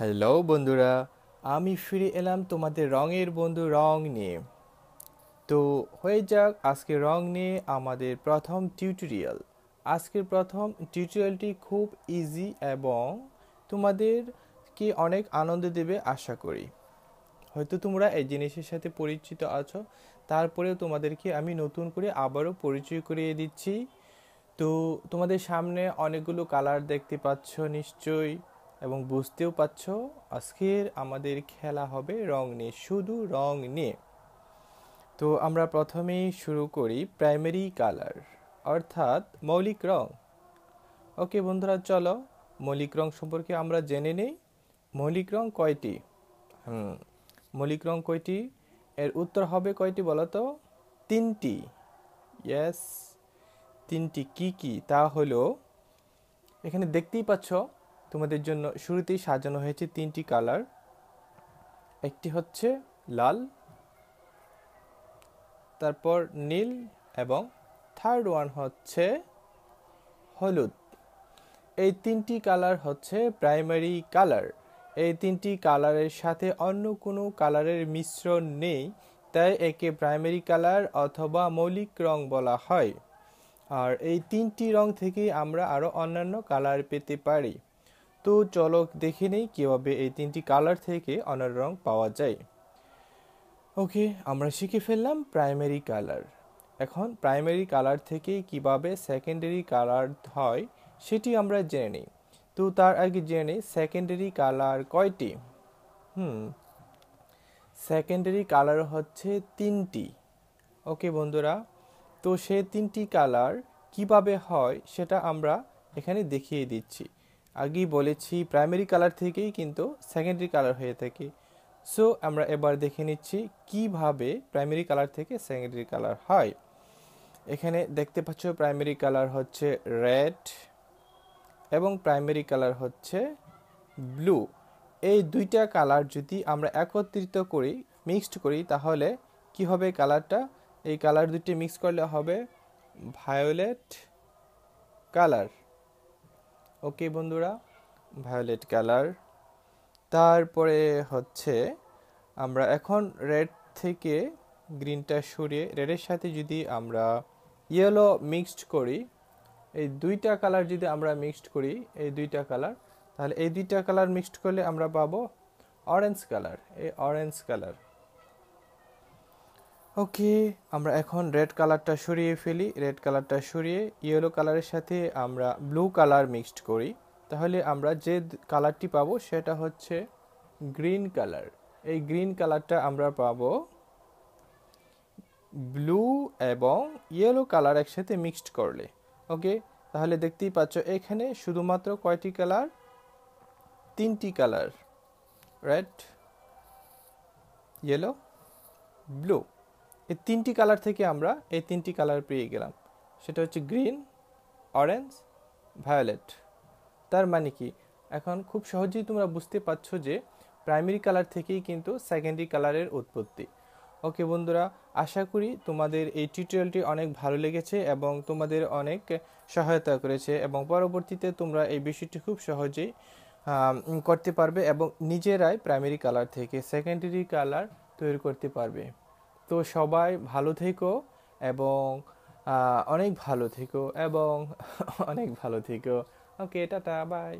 Hello বন্ধুরা, আমি ফিরে এলাম তোমাদের রঙের বন্ধু রং নিয়ে। তো হয়ে যাক আজকে রং নিয়ে আমাদের প্রথম টিউটোরিয়াল। আজকের প্রথম টিউটোরিয়ালটি খুব ইজি এবং তোমাদেরকে অনেক আনন্দ দেবে আশা করি। হয়তো তোমরা এই জিনিসের সাথে পরিচিত আছো, তারপরেও তোমাদেরকে আমি নতুন করে আবারও পরিচয় করিয়ে দিচ্ছি। তো তোমাদের সামনে অনেকগুলো কালার দেখতে পাচ্ছ নিশ্চয়ই, এবং বুঝতেও পাচ্ছ আজকের আমাদের খেলা হবে রং নিয়ে, শুধু রং নিয়ে। তো আমরা প্রথমেই শুরু করি প্রাইমারি কালার, অর্থাৎ মৌলিক রং। ওকে বন্ধুরা, চলো মৌলিক রং সম্পর্কে আমরা জেনে নেই। মৌলিক রং কয়টি? মৌলিক রং কয়টি? এর উত্তর হবে কয়টি বলো তো? তিনটি। ইয়েস, তিনটি। কি কি তা হলো, এখানে দেখতেই পাচ্ছ তোমাদের জন্য শুরুতেই সাজানো হয়েছে তিনটি কালার। একটি হচ্ছে লাল, তারপর নীল, এবং থার্ড ওয়ান হচ্ছে হলুদ। এই তিনটি কালার হচ্ছে প্রাইমারি কালার। এই তিনটি কালারের সাথে অন্য কোনো কালারের মিশ্রণ নেই, তাই একে প্রাইমারি কালার অথবা মৌলিক রং বলা হয়। আর এই তিনটি রং থেকেই আমরা আরও অন্যান্য কালার পেতে পারি। তো চলো দেখে নেই কীভাবে এই তিনটি কালার থেকে অন্যান্য রং পাওয়া যায়। ওকে, আমরা শিখে ফেললাম প্রাইমারি কালার। এখন প্রাইমারি কালার থেকে কিভাবে সেকেন্ডারি কালার হয় সেটি আমরা জেনে নিই। তো তার আগে জেনে নিই সেকেন্ডারি কালার কয়টি। সেকেন্ডারি কালার হচ্ছে তিনটি। ওকে বন্ধুরা, তো সে তিনটি কালার কিভাবে হয় সেটা আমরা এখানে দেখিয়ে দিচ্ছি। আগেই বলেছি প্রাইমারি কালার থেকেই কিন্তু সেকেন্ডারি কালার হয়ে থাকে। সো আমরা এবার দেখে নিচ্ছি কিভাবে প্রাইমারি কালার থেকে সেকেন্ডারি কালার হয়। এখানে দেখতে পাচ্ছ প্রাইমারি কালার হচ্ছে রেড এবং প্রাইমারি কালার হচ্ছে ব্লু। এই দুইটা কালার যদি আমরা একত্রিত করি, মিক্সড করি, তাহলে কি হবে কালারটা? এই কালার দুটি মিক্স করলে হবে ভায়োলেট কালার। ওকে বন্ধুরা, ভায়োলেট কালার। তারপরে হচ্ছে আমরা এখন রেড থেকে গ্রিনটা সরিয়ে রেডের সাথে যদি আমরা ইয়েলো মিক্সড করি, এই দুইটা কালার যদি আমরা মিক্সড করি, এই দুইটা কালার, তাহলে এই দুইটা কালার মিক্সড করলে আমরা পাবো অরেঞ্জ কালার। এই অরেঞ্জ কালার। ওকে, আমরা এখন রেড কালারটা সরিয়ে ফেলি। রেড কালারটা সরিয়ে ইয়েলো কালারের সাথে আমরা ব্লু কালার মিক্সড করি, তাহলে আমরা যে কালারটি পাবো সেটা হচ্ছে গ্রিন কালার। এই গ্রিন কালারটা আমরা পাবো ব্লু এবং ইয়েলো কালার একসাথে মিক্সড করলে। ওকে, তাহলে দেখতেই পাচ্ছ এখানে শুধুমাত্র কয়টি কালার? তিনটি কালার, রেড, ইয়েলো, ব্লু। এই তিনটি কালার থেকে আমরা এই তিনটি কালার পেয়ে গেলাম, সেটা হচ্ছে গ্রিন, অরেঞ্জ, ভায়োলেট। তার মানে কি, এখন খুব সহজেই তোমরা বুঝতে পারছো যে প্রাইমারি কালার থেকেই কিন্তু সেকেন্ডারি কালারের উৎপত্তি। ওকে বন্ধুরা, আশা করি তোমাদের এই টিউটোরিয়ালটি অনেক ভালো লেগেছে এবং তোমাদের অনেক সহায়তা করেছে, এবং পরবর্তীতে তোমরা এই বিষয়টি খুব সহজেই করতে পারবে এবং নিজেরাই প্রাইমারি কালার থেকে সেকেন্ডারি কালার তৈরি করতে পারবে। তো সবাই ভালো থেকো এবং অনেক ভালো থেকো এবং অনেক ভালো থেকো। ওকে, টাটা, বাই।